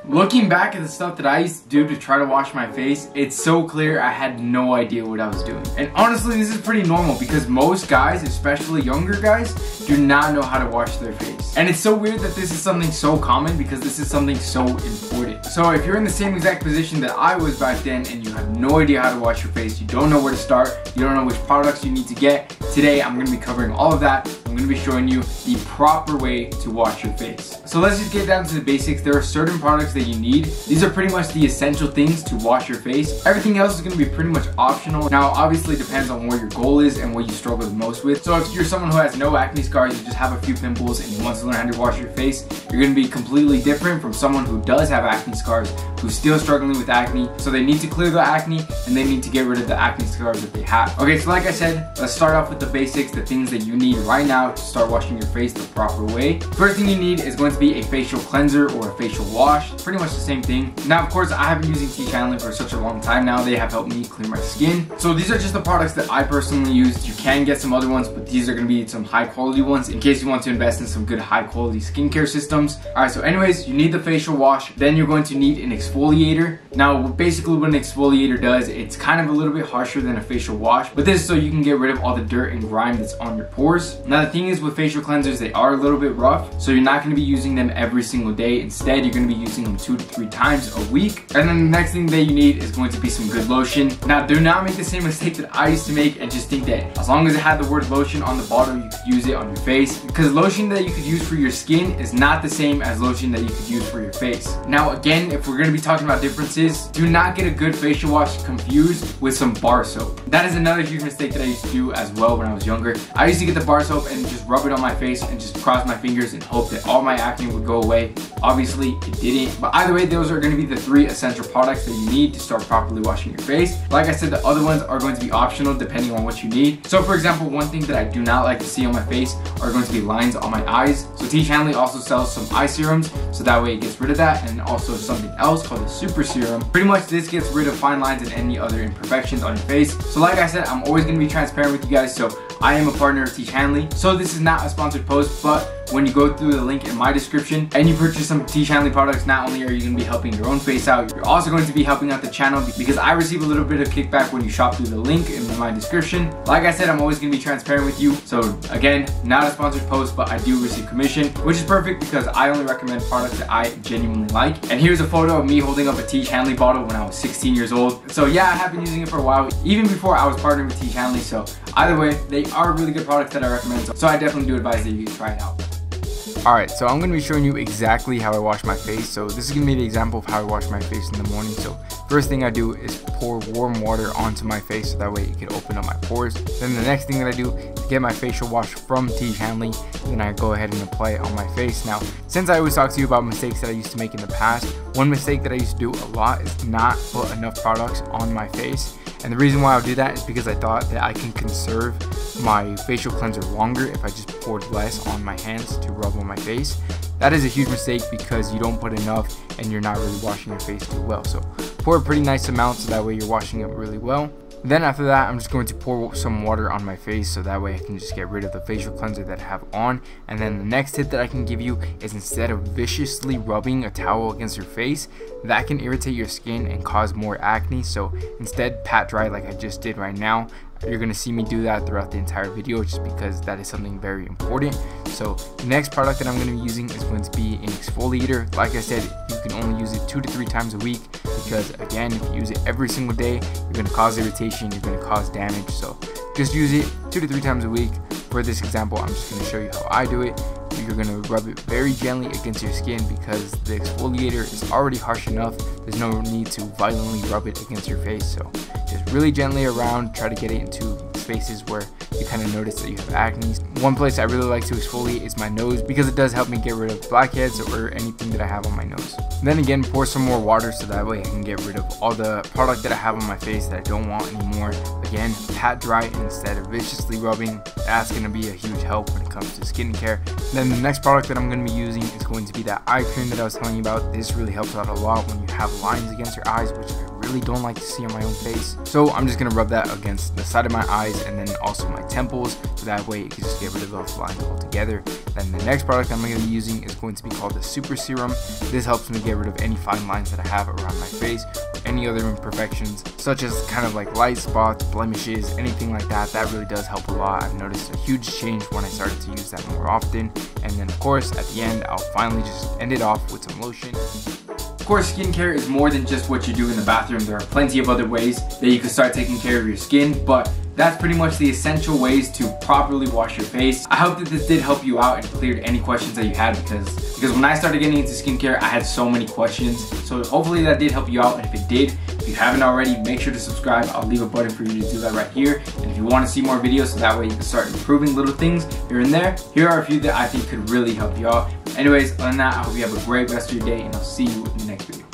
Looking back at the stuff that I used to do to try to wash my face, it's so clear I had no idea what I was doing. And honestly, this is pretty normal because most guys, especially younger guys, do not know how to wash their face. And it's so weird that this is something so common because this is something so important. So if you're in the same exact position that I was back then and you have no idea how to wash your face, you don't know where to start, you don't know which products you need to get, today I'm going to be covering all of that. I'm going to be showing you the proper way to wash your face. So let's just get down to the basics. There are certain products that you need. These are pretty much the essential things to wash your face. Everything else is going to be pretty much optional. Now obviously it depends on where your goal is and what you struggle the most with. So if you're someone who has no acne scars, you just have a few pimples and you want to learn how to wash your face, you're going to be completely different from someone who does have acne scars, who's still struggling with acne. So they need to clear the acne and they need to get rid of the acne scars that they have. Okay, so like I said, let's start off with the basics, the things that you need right now to start washing your face the proper way. First thing you need is going to be a facial cleanser or a facial wash. Pretty much the same thing. Now of course I have been using Tea Channeling for such a long time now. They have helped me clear my skin. So these are just the products that I personally used. You can get some other ones, but these are going to be some high quality ones in case you want to invest in some good high quality skincare systems. Alright, so anyways, you need the facial wash. Then you're going to need an exfoliator. Now basically what an exfoliator does, it's kind of a little bit harsher than a facial wash, but this is so you can get rid of all the dirt and grime that's on your pores. Now the thing is with facial cleansers, they are a little bit rough, so you're not going to be using them every single day. Instead, you're going to be using them 2 to 3 times a week. And then the next thing that you need is going to be some good lotion. Now do not make the same mistake that I used to make and just think that as long as it had the word lotion on the bottle, you could use it on your face, because lotion that you could use for your skin is not the same as lotion that you could use for your face. Now again, if we're going to be talking about differences, do not get a good facial wash confused with some bar soap. That is another huge mistake that I used to do as well when I was younger. I used to get the bar soap and just rub it on my face and just cross my fingers and hope that all my acne would go away. Obviously it didn't, but either way, those are going to be the 3 essential products that you need to start properly washing your face. Like I said, the other ones are going to be optional depending on what you need. So for example, one thing that I do not like to see on my face are going to be lines on my eyes. So Tea Channeling also sells some eye serums, so that way it gets rid of that, and also something else called a super serum. Pretty much this gets rid of fine lines and any other imperfections on your face. So like I said, I'm always going to be transparent with you guys, so I am a partner of Tea Channeling. So this is not a sponsored post, but when you go through the link in my description and you purchase some Tea Channeling products, not only are you going to be helping your own face out, you're also going to be helping out the channel because I receive a little bit of kickback when you shop through the link in my description. Like I said, I'm always going to be transparent with you. So again, not a sponsored post, but I do receive commission, which is perfect because I only recommend products that I genuinely like. And here's a photo of me holding up a Tea Channeling bottle when I was 16 years old. So yeah, I have been using it for a while, even before I was partnered with Tea Channeling. So either way, they are really good products that I recommend. So I definitely do advise that you try it out. Alright, so I'm going to be showing you exactly how I wash my face. So this is going to be the example of how I wash my face in the morning. So first thing I do is pour warm water onto my face so that way it can open up my pores. Then the next thing that I do is get my facial wash from Tea Channeling, and then I go ahead and apply it on my face. Now, since I always talk to you about mistakes that I used to make in the past, one mistake that I used to do a lot is not put enough products on my face. And the reason why I'll do that is because I thought that I can conserve my facial cleanser longer if I just poured less on my hands to rub on my face. That is a huge mistake because you don't put enough and you're not really washing your face too well. So pour a pretty nice amount so that way you're washing it really well. Then after that, I'm just going to pour some water on my face so that way I can just get rid of the facial cleanser that I have on. And then the next tip that I can give you is instead of viciously rubbing a towel against your face, that can irritate your skin and cause more acne. So instead, pat dry like I just did right now. You're going to see me do that throughout the entire video just because that is something very important. So the next product that I'm going to be using is going to be an exfoliator. Like I said, you can only use it 2 to 3 times a week because again, if you use it every single day, you're going to cause irritation, you're going to cause damage. So just use it 2 to 3 times a week. For this example, I'm just going to show you how I do it. You're going to rub it very gently against your skin because the exfoliator is already harsh enough. There's no need to violently rub it against your face. So just really gently around, try to get it into spaces where you kind of notice that you have acne. One place I really like to exfoliate is my nose because it does help me get rid of blackheads or anything that I have on my nose. Then again, pour some more water so that way I can get rid of all the product that I have on my face that I don't want anymore. Again, pat dry instead of viciously rubbing. That's going to be a huge help when it comes to skincare. Then the next product that I'm going to be using is going to be that eye cream that I was telling you about. This really helps out a lot when you have lines against your eyes, which I really really don't like to see on my own face. So I'm just gonna rub that against the side of my eyes and then also my temples, so that way it can just get rid of those lines altogether. Then the next product I'm going to be using is going to be called the Super Serum. This helps me get rid of any fine lines that I have around my face, or any other imperfections, such as kind of like light spots, blemishes, anything like that. That really does help a lot. I've noticed a huge change when I started to use that more often. And then of course at the end, I'll finally just end it off with some lotion. Of course, skincare is more than just what you do in the bathroom. There are plenty of other ways that you can start taking care of your skin, but that's pretty much the essential ways to properly wash your face. I hope that this did help you out and cleared any questions that you had, because when I started getting into skincare, I had so many questions. So hopefully that did help you out, and if it did, if you haven't already, make sure to subscribe. I'll leave a button for you to do that right here. And if you want to see more videos, so that way you can start improving little things here and there, here are a few that I think could really help you out. Anyways, other than that, I hope you have a great rest of your day, and I'll see you in the next video.